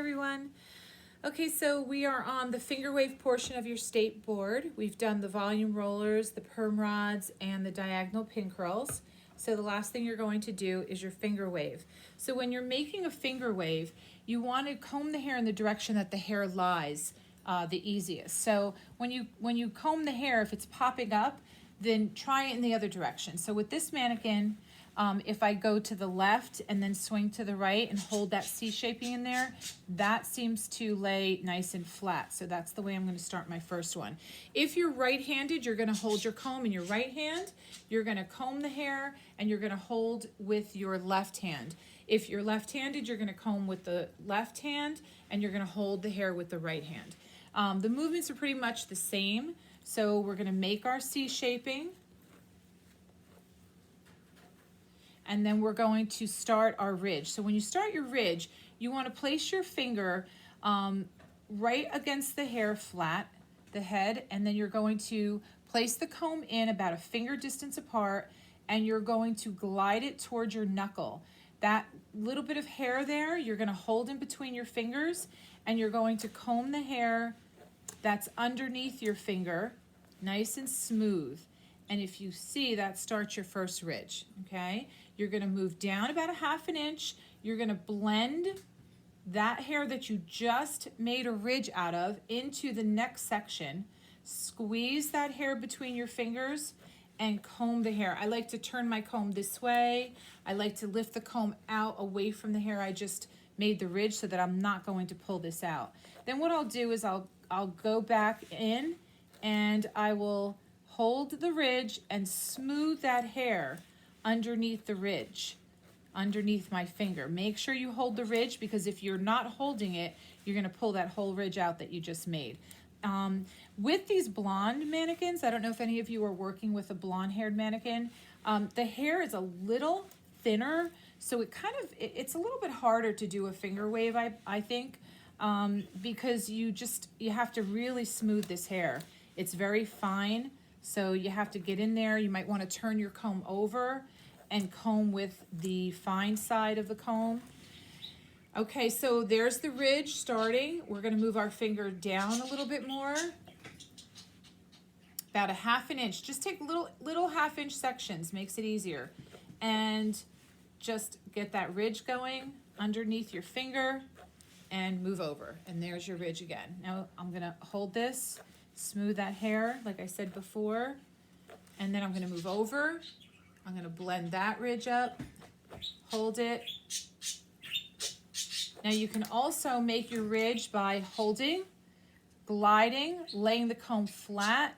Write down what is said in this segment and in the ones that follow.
everyone. Okay, so we are on the finger wave portion of your state board. We've done the volume rollers, the perm rods, and the diagonal pin curls. So the last thing you're going to do is your finger wave. So when you're making a finger wave, you want to comb the hair in the direction that the hair lies the easiest. So when you comb the hair, if it's popping up, then try it in the other direction. So with this mannequin, if I go to the left and then swing to the right and hold that C shaping in there, that seems to lay nice and flat. So that's the way I'm going to start my first one. If you're right-handed, you're going to hold your comb in your right hand. You're going to comb the hair and you're going to hold with your left hand. If you're left-handed, you're going to comb with the left hand and you're going to hold the hair with the right hand. The movements are pretty much the same. So we're going to make our C shaping. And then we're going to start our ridge. So when you start your ridge, you want to place your finger right against the hair flat, the head, and then you're going to place the comb in about a finger distance apart, and you're going to glide it towards your knuckle. That little bit of hair there, you're going to hold in between your fingers, and you're going to comb the hair that's underneath your finger, nice and smooth. And if you see, that starts your first ridge, okay? You're gonna move down about a ½ inch. You're gonna blend that hair that you just made a ridge out of into the next section. Squeeze that hair between your fingers and comb the hair. I like to turn my comb this way. I like to lift the comb out away from the hair I just made the ridge so that I'm not going to pull this out. Then what I'll do is I'll go back in and I will hold the ridge and smooth that hair underneath the ridge, underneath my finger. Make sure you hold the ridge, because if you're not holding it, you're gonna pull that whole ridge out that you just made. With these blonde mannequins, I don't know if any of you are working with a blonde-haired mannequin, the hair is a little thinner, so it's a little bit harder to do a finger wave, I think, because you have to really smooth this hair. It's very fine. So you have to get in there. You might want to turn your comb over and comb with the fine side of the comb. Okay, so there's the ridge starting. We're going to move our finger down a little bit more. About a ½ inch. Just take little ½ inch sections, makes it easier. And just get that ridge going underneath your finger and move over. And there's your ridge again. Now I'm going to hold this. Smooth that hair, like I said before, and then I'm going to move over. I'm going to blend that ridge up, hold it. Now you can also make your ridge by holding, gliding, laying the comb flat,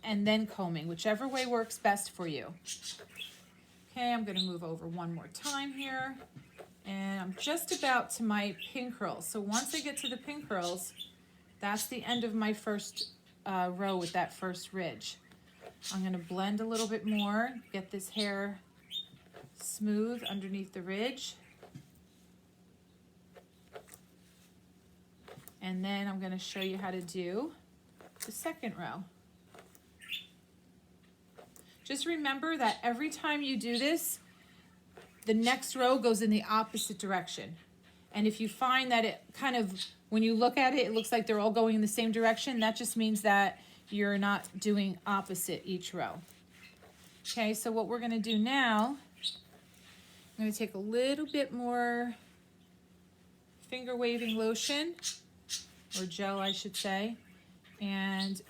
and then combing, whichever way works best for you. Okay, I'm going to move over one more time here, and I'm just about to my pin curls. So once I get to the pin curls, that's the end of my first row with that first ridge. I'm going to blend a little bit more, get this hair smooth underneath the ridge. And then I'm going to show you how to do the second row. Just remember that every time you do this, the next row goes in the opposite direction. And if you find that it kind of, when you look at it, it looks like they're all going in the same direction, that just means that you're not doing opposite each row. Okay, so what we're going to do now, I'm going to take a little bit more finger waving lotion, or gel I should say, and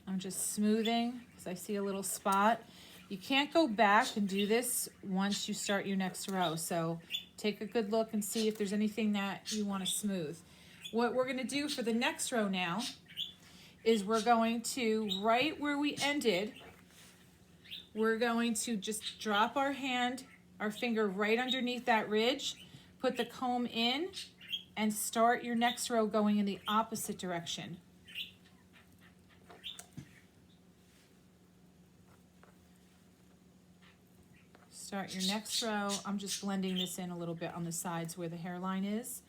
I'm just smoothing because I see a little spot. You can't go back and do this once you start your next row. So take a good look and see if there's anything that you want to smooth. What we're going to do for the next row now is we're going to, right where we ended, we're going to just drop our finger right underneath that ridge, put the comb in, and start your next row going in the opposite direction. Start your next row. I'm just blending this in a little bit on the sides where the hairline is.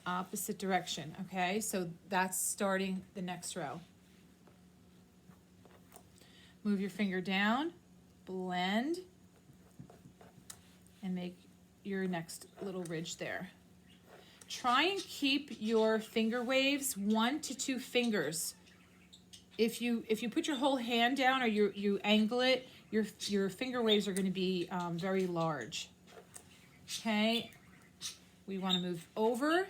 Opposite direction, okay? So that's starting the next row. Move your finger down, blend, and make your next little ridge there. Try and keep your finger waves 1 to 2 fingers. If you put your whole hand down or you angle it, your finger waves are going to be very large. Okay, we want to move over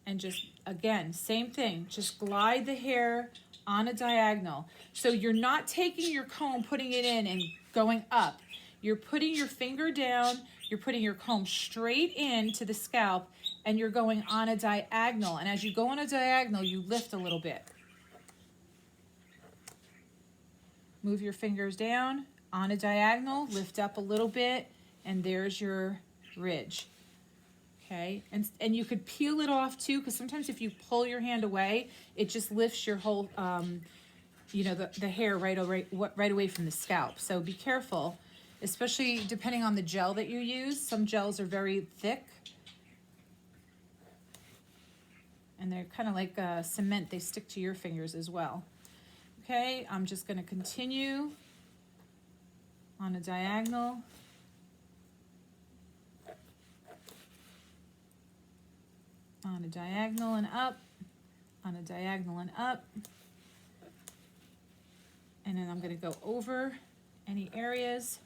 and just, again, same thing, just glide the hair on a diagonal. So you're not taking your comb, putting it in and going up. You're putting your finger down, you're putting your comb straight into the scalp, and you're going on a diagonal. And as you go on a diagonal, you lift a little bit. Move your fingers down on a diagonal, lift up a little bit, and there's your ridge. Okay, and you could peel it off too, because sometimes if you pull your hand away, it just lifts your whole, you know, the hair right away from the scalp. So be careful, especially depending on the gel that you use. Some gels are very thick, and they're kind of like cement. They stick to your fingers as well. Okay, I'm just going to continue on a diagonal. On a diagonal and up, on a diagonal and up. And then I'm going to go over any areas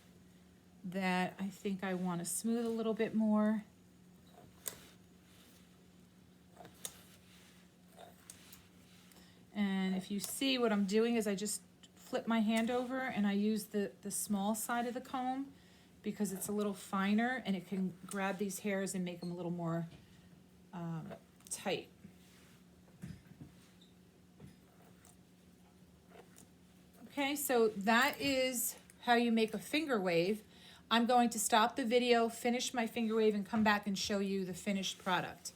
that I think I want to smooth a little bit more. And if you see, what I'm doing is I just flip my hand over and I use the small side of the comb because it's a little finer and it can grab these hairs and make them a little more tight. Okay, so that is how you make a finger wave. I'm going to stop the video, finish my finger wave, and come back and show you the finished product.